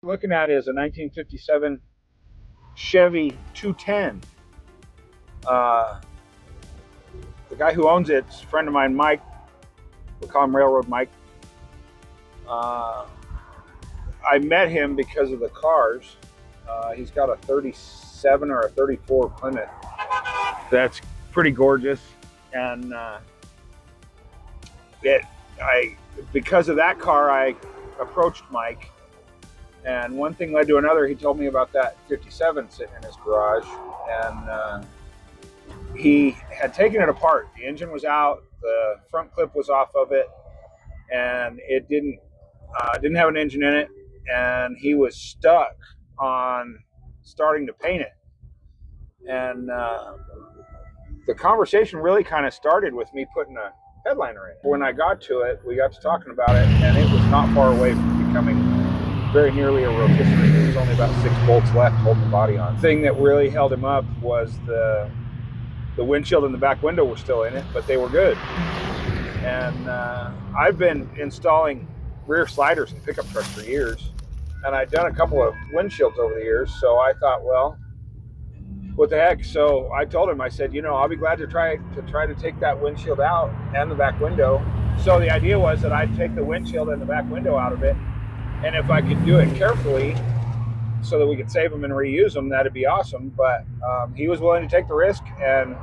Looking at is a 1957 Chevy 210. Uh, the guy who owns it's a friend of mine, Mike. We call him Railroad Mike. I met him because of the cars. He's got a 37 or a 34 Plymouth that's pretty gorgeous, and because of that car, I approached Mike. And one thing led to another. He told me about that 57 sitting in his garage, and he had taken it apart. The engine was out, the front clip was off of it, and it didn't have an engine in it. And he was stuck on starting to paint it. And the conversation really kind of started with me putting a headliner in. When I got to it, we got to talking about it, and it was not far away from becoming very nearly a rotisserie. There was only about 6 bolts left holding the body on. The thing that really held him up was the windshield and the back window were still in it, but they were good. And I've been installing rear sliders in pickup trucks for years, and I'd done a couple of windshields over the years, so I thought, well, what the heck? So I told him, I said, I'll be glad to try to take that windshield out and the back window. So the idea was that I'd take the windshield and the back window out of it, and if I could do it carefully so that we could save them and reuse them, that'd be awesome. But he was willing to take the risk, and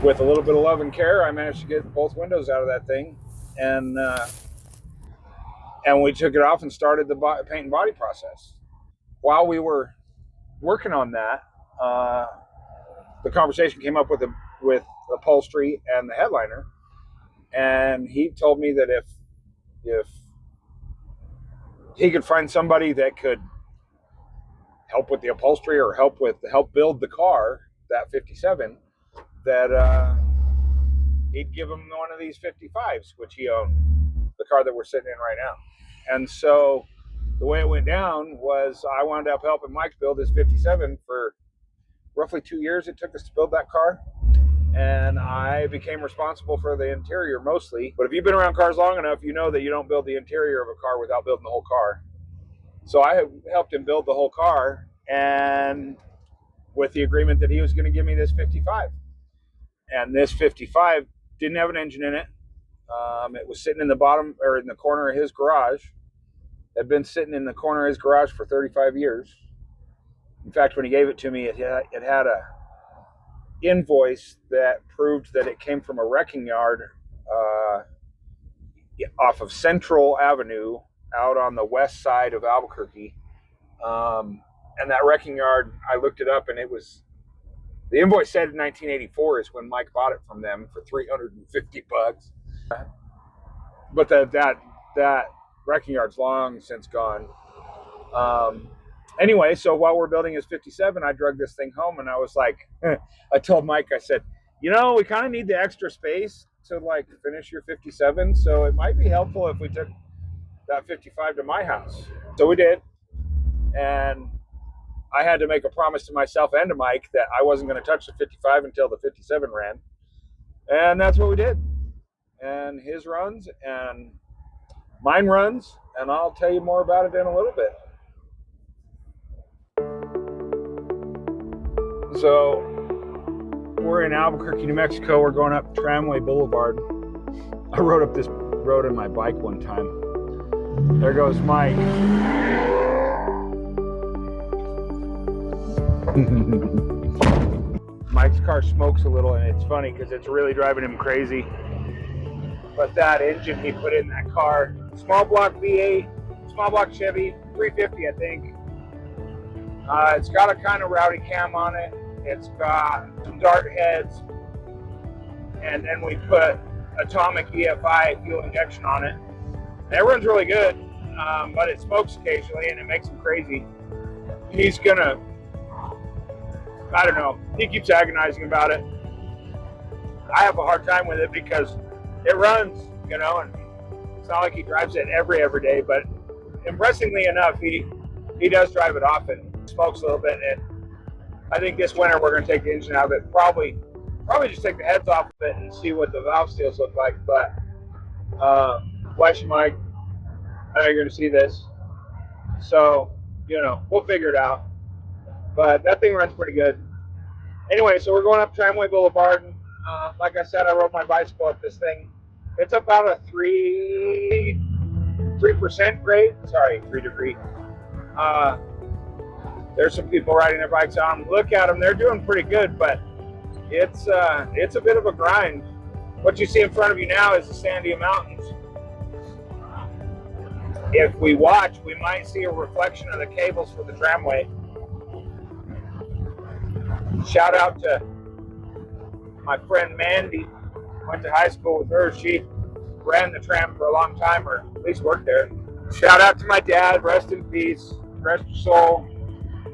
with a little bit of love and care, I managed to get both windows out of that thing, and we took it off and started the paint and body process. While we were working on that, the conversation came up with upholstery and the headliner, and he told me that if he could find somebody that could help with the upholstery or help build the car, that 57, that he'd give him one of these 55s, which he owned, the car that we're sitting in right now. And so the way it went down was I wound up helping Mike build his 57 for roughly 2 years. It took us to build that car, and I became responsible for the interior mostly. But if you've been around cars long enough, you know that you don't build the interior of a car without building the whole car. So I helped him build the whole car, and with the agreement that he was going to give me this 55. And this 55 didn't have an engine in it. It was sitting in the bottom, or in the corner of his garage. It had been sitting in the corner of his garage for 35 years. In fact, when he gave it to me, it had a invoice that proved that it came from a wrecking yard off of Central Avenue out on the west side of Albuquerque. And that wrecking yard, I looked it up, and the invoice said in 1984 is when Mike bought it from them for $350. But that wrecking yard's long since gone. Anyway, so while we're building his 57, I drug this thing home, and I was like, I told Mike, I said, we kind of need the extra space to finish your 57, so it might be helpful if we took that 55 to my house. So we did, and I had to make a promise to myself and to Mike that I wasn't going to touch the 55 until the 57 ran, and that's what we did. And his runs and mine runs, and I'll tell you more about it in a little bit. So we're in Albuquerque, New Mexico. We're going up Tramway Boulevard. I rode up this road on my bike one time. There goes Mike. Mike's car smokes a little, and it's funny because it's really driving him crazy. But that engine he put in that car, small block V8, small block Chevy, 350, I think. It's got a kind of rowdy cam on it. It's got some dart heads, and then we put atomic EFI fuel injection on it. And it runs really good, but it smokes occasionally, and it makes him crazy. He's gonna, I don't know, he keeps agonizing about it. I have a hard time with it because it runs, and it's not like he drives it every day, but impressively enough, he does drive it often. Smokes a little bit, and I think this winter we're going to take the engine out of it. Probably just take the heads off of it and see what the valve seals look like. But bless you, Mike. I know you're going to see this. So, we'll figure it out. But that thing runs pretty good. Anyway, so we're going up Tramway Boulevard. And, like I said, I rode my bicycle up this thing. It's about a 3% grade. Sorry, 3 degree. There's some people riding their bikes on them. Look at them; they're doing pretty good, but it's a bit of a grind. What you see in front of you now is the Sandia Mountains. If we watch, we might see a reflection of the cables for the tramway. Shout out to my friend Mandy. Went to high school with her. She ran the tram for a long time, or at least worked there. Shout out to my dad. Rest in peace. Rest your soul.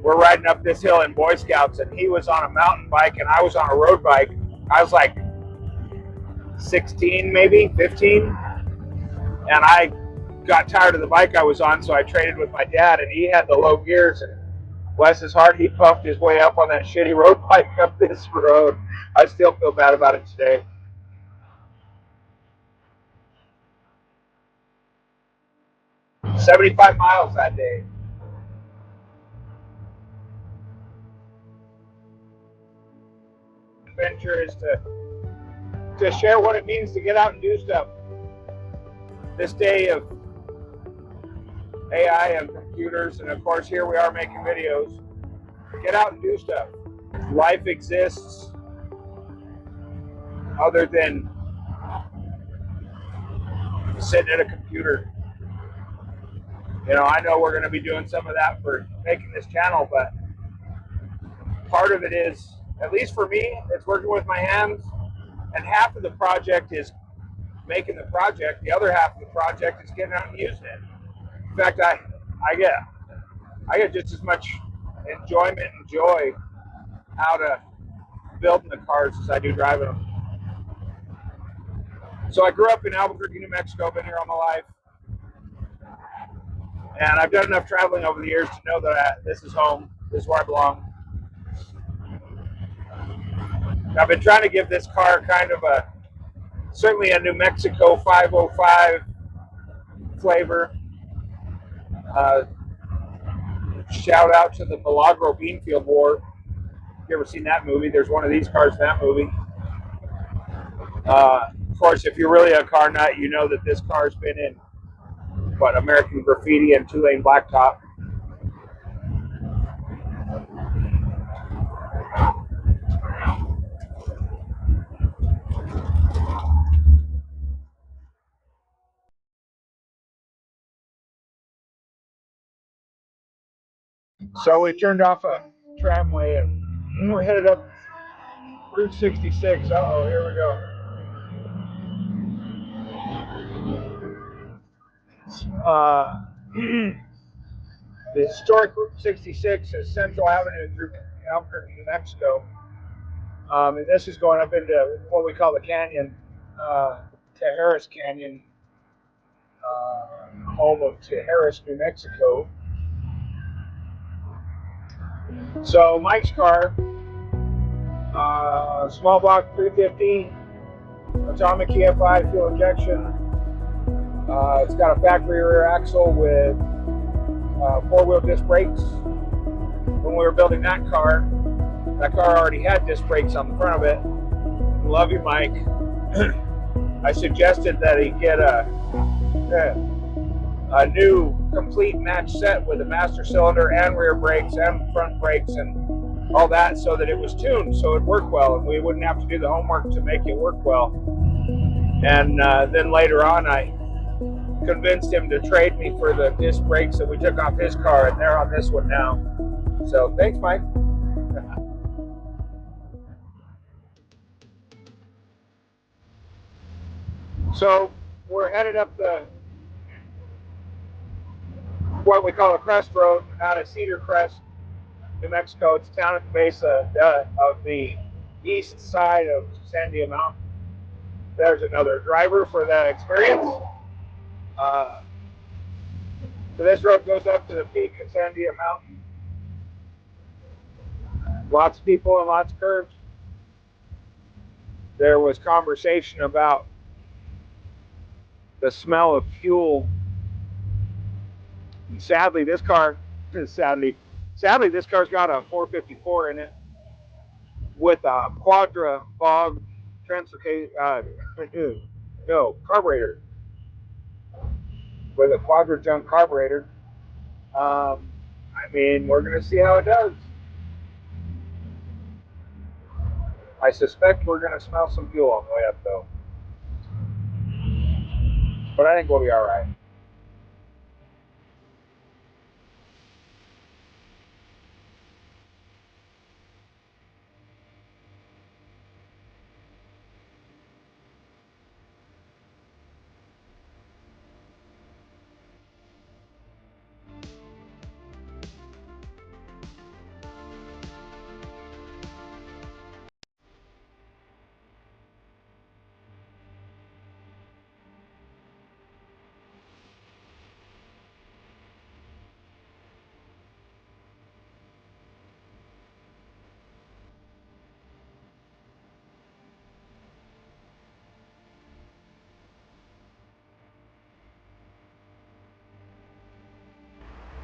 We're riding up this hill in Boy Scouts, and he was on a mountain bike, and I was on a road bike. I was like 16, maybe 15, and I got tired of the bike I was on, so I traded with my dad, and he had the low gears, and bless his heart, he pumped his way up on that shitty road bike up this road. I still feel bad about it today. $75 miles that day. Adventure is to share what it means to get out and do stuff. This day of AI and computers, and of course here we are making videos. Get out and do stuff. Life exists other than sitting at a computer. I know we're going to be doing some of that for making this channel, but part of it is, at least for me, it's working with my hands, and half of the project is making the project. The other half of the project is getting out and using it. In fact, I get just as much enjoyment and joy out of building the cars as I do driving them. So I grew up in Albuquerque, New Mexico. Been here all my life, and I've done enough traveling over the years to know that this is home. This is where I belong. I've been trying to give this car kind of certainly a New Mexico 505 flavor. Shout out to the Milagro Beanfield War. You ever seen that movie? There's one of these cars in that movie. Of course, if you're really a car nut, you know that this car's been in American Graffiti and two-lane blacktop. So we turned off a tramway and we're headed up Route 66. Uh-oh, here we go. The historic Route 66 is Central Avenue through Albuquerque, New Mexico. And this is going up into what we call the canyon, Tejeras Canyon, home of Tejeras, New Mexico. So Mike's car, small block 350, atomic EFI fuel injection. It's got a factory rear axle with four-wheel disc brakes. When we were building that car already had disc brakes on the front of it. Love you, Mike. I suggested that he get a new complete match set with a master cylinder and rear brakes and front brakes and all that, so that it was tuned so it worked well and we wouldn't have to do the homework to make it work well. And then later on I convinced him to trade me for the disc brakes that we took off his car, and they're on this one now. So thanks, Mike. So we're headed up what we call a Crest Road out of Cedar Crest, New Mexico. It's down at the base of the east side of Sandia Mountains. There's another driver for that experience. So this road goes up to the peak of Sandia Mountain. Lots of people and lots of curves. There was conversation about the smell of fuel Sadly, this car's got a 454 in it with a quadra fog carburetor, with a quadra junk carburetor. I mean, we're gonna see how it does. I suspect we're gonna smell some fuel on the way up, though. But I think we'll be all right.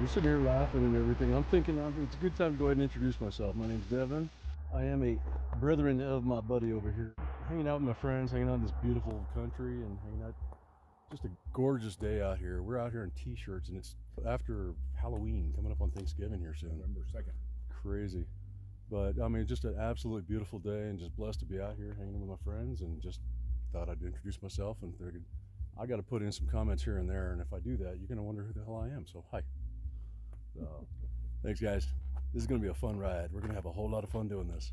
We're sitting here laughing and everything. I'm thinking it's a good time to go ahead and introduce myself. My name's Devin. I am a brethren of my buddy over here. Hanging out with my friends, hanging out in this beautiful country and hanging out. Just a gorgeous day out here. We're out here in t-shirts and it's after Halloween, coming up on Thanksgiving here soon. November 2nd. Crazy. But I mean, just an absolutely beautiful day and just blessed to be out here hanging with my friends and just thought I'd introduce myself and figured I got to put in some comments here and there. And if I do that, you're going to wonder who the hell I am. So, hi. Thanks, guys. This is going to be a fun ride. We're going to have a whole lot of fun doing this.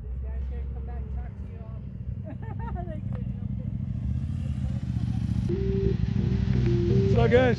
These guys here come back and talk to you all. They couldn't help it. What's up, guys?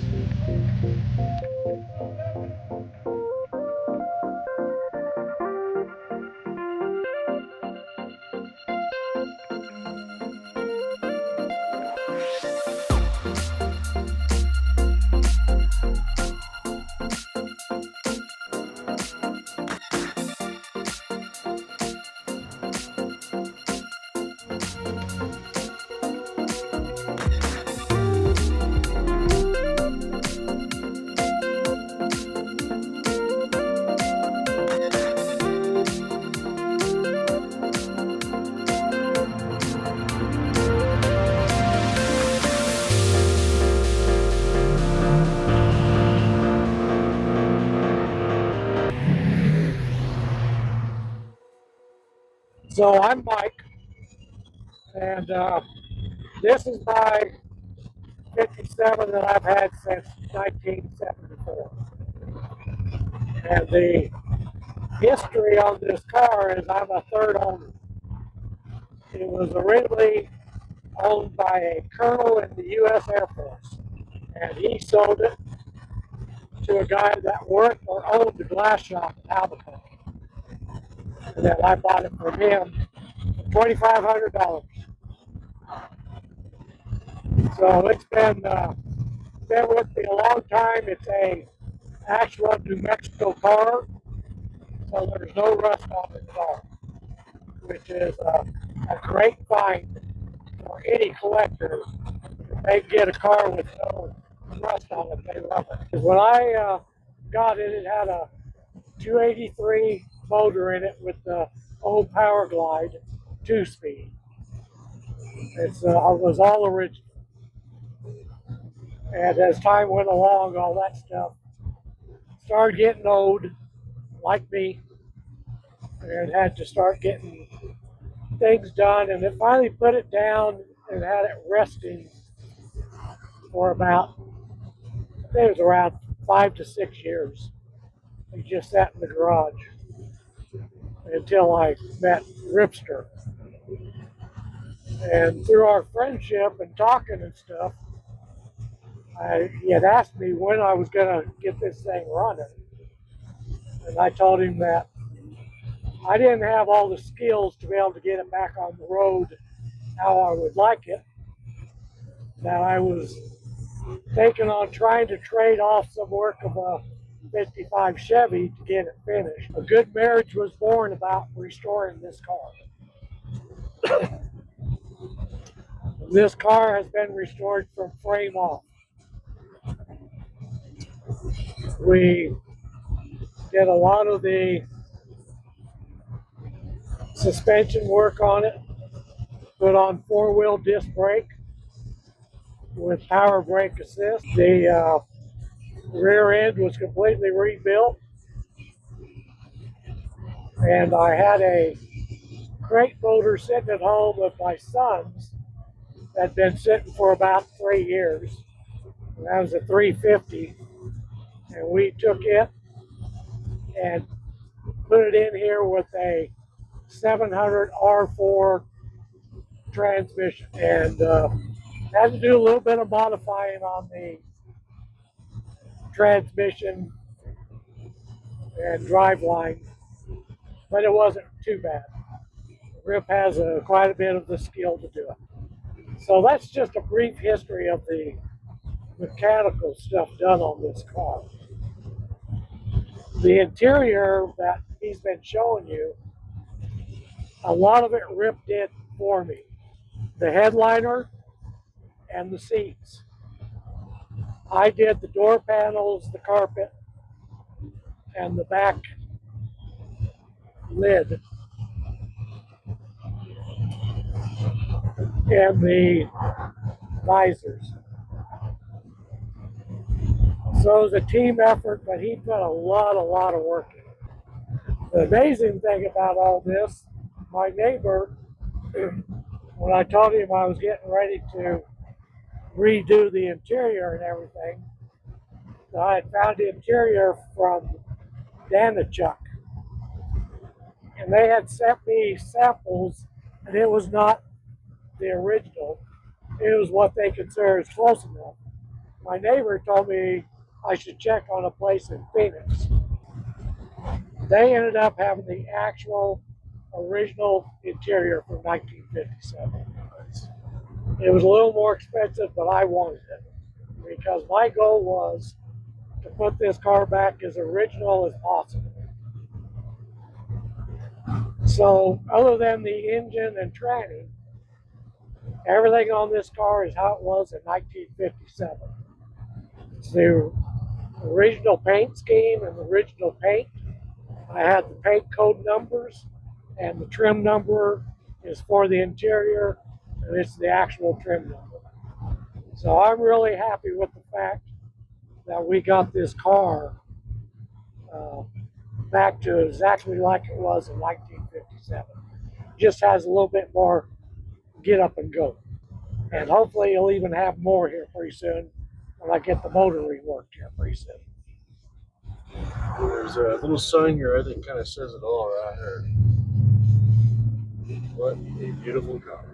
So I'm Mike, and this is my 57 that I've had since 1974. And the history on this car is I'm a third owner. It was originally owned by a colonel in the U.S. Air Force, and he sold it to a guy that worked or owned the glass shop in Albuquerque. And then I bought it from him for $2,500. So it's been with me a long time. It's a actual New Mexico car, so there's no rust on it at all, which is a great find for any collector. If they get a car with no rust on it, they love it. Because when I got it, it had a 283 motor in it with the old Power Glide 2-speed. It was all original. And as time went along, all that stuff started getting old, like me, and had to start getting things done. And it finally put it down and had it resting for about, I think it was around 5 to 6 years. It just sat in the garage until I met Ripster. And through our friendship and talking and stuff, he had asked me when I was going to get this thing running. And I told him that I didn't have all the skills to be able to get it back on the road how I would like it. That I was thinking on trying to trade off some work of a 55 Chevy to get it finished. A good marriage was born about restoring this car. This car has been restored from frame off. We did a lot of the suspension work on it, put on four-wheel disc brake with power brake assist. The rear end was completely rebuilt, and I had a crate motor sitting at home with my son's that had been sitting for about 3 years. And that was a 350, and we took it and put it in here with a 700 R4 transmission, and had to do a little bit of modifying on the transmission and drive line, but it wasn't too bad. Rip has quite a bit of the skill to do it. So that's just a brief history of the mechanical stuff done on this car. The interior that he's been showing you, a lot of it Rip did for me. The headliner and the seats. I did the door panels, the carpet, and the back lid, and the visors. So it was a team effort, but he put a lot of work in it. The amazing thing about all this, my neighbor, when I told him I was getting ready to redo the interior and everything, I had found the interior from Danichuk, and they had sent me samples, and it was not the original. It was what they consider as close enough. My neighbor told me I should check on a place in Phoenix. They ended up having the actual original interior from 1957. It was a little more expensive, but I wanted it because my goal was to put this car back as original as possible. So other than the engine and tranny, everything on this car is how it was in 1957. It's the original paint scheme and the original paint. I had the paint code numbers, and the trim number is for the interior, and it's the actual trim number. So I'm really happy with the fact that we got this car back to exactly like it was in 1957. Just has a little bit more get up and go. And hopefully you'll even have more here pretty soon when I get the motor reworked here pretty soon. There's a little sign here, I think, kind of says it all right here. What a beautiful car.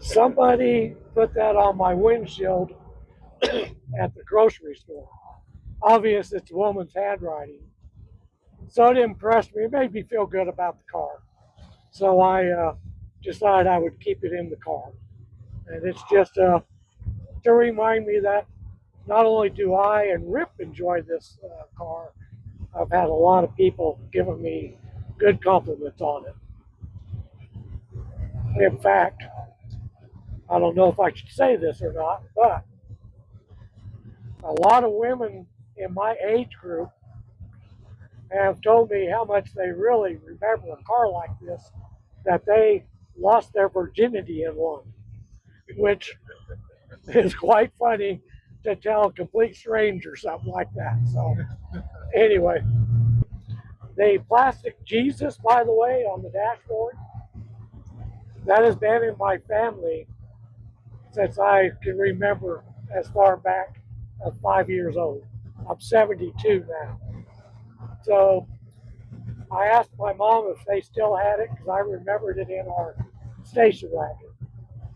Somebody put that on my windshield at the grocery store. Obvious it's a woman's handwriting. So it impressed me. It made me feel good about the car. So I decided I would keep it in the car. And it's just to remind me that not only do I and Rip enjoy this car, I've had a lot of people giving me good compliments on it. In fact, I don't know if I should say this or not, but a lot of women in my age group have told me how much they really remember a car like this, that they lost their virginity in one, which is quite funny to tell a complete stranger something like that. So anyway, the plastic Jesus, by the way, on the dashboard, that has been in my family since I can remember, as far back as 5 years old. I'm 72 now. So I asked my mom if they still had it because I remembered it in our station wagon.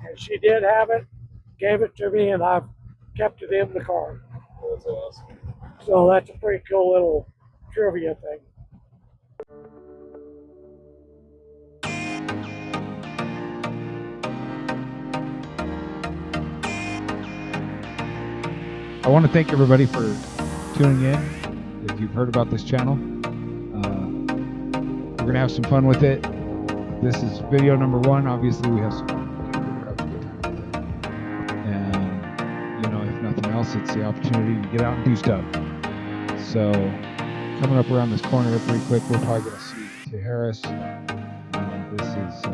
And she did have it, gave it to me, and I've kept it in the car. That's awesome. So that's a pretty cool little trivia thing. I want to thank everybody for tuning in. If you've heard about this channel, we're going to have some fun with it. This is video number 1. Obviously, we have some else, it's the opportunity to get out and do stuff. So coming up around this corner here pretty quick, we're probably going to see to Harris. This is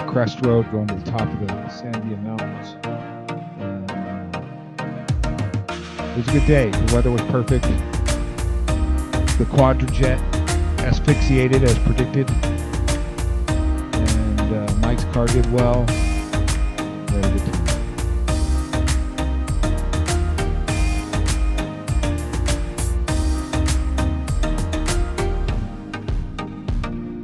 Crest Road going to the top of the Sandia Mountains. It was a good day. The weather was perfect. The quadrajet asphyxiated as predicted. And Mike's car did well. We had a good time.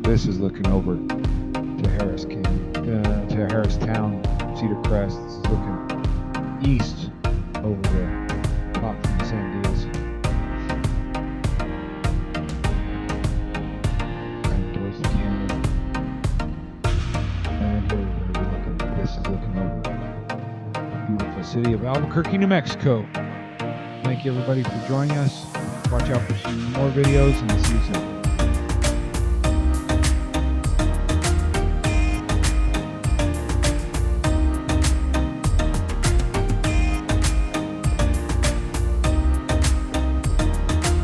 This is looking over to Harris Canyon, to Harris Town, Cedar Crest. This is looking east over the top from the Sandias. Kind of towards the canyon. And here, this is looking over the beautiful city of Albuquerque, New Mexico. Thank you everybody for joining us. Watch out for some more videos and see you soon.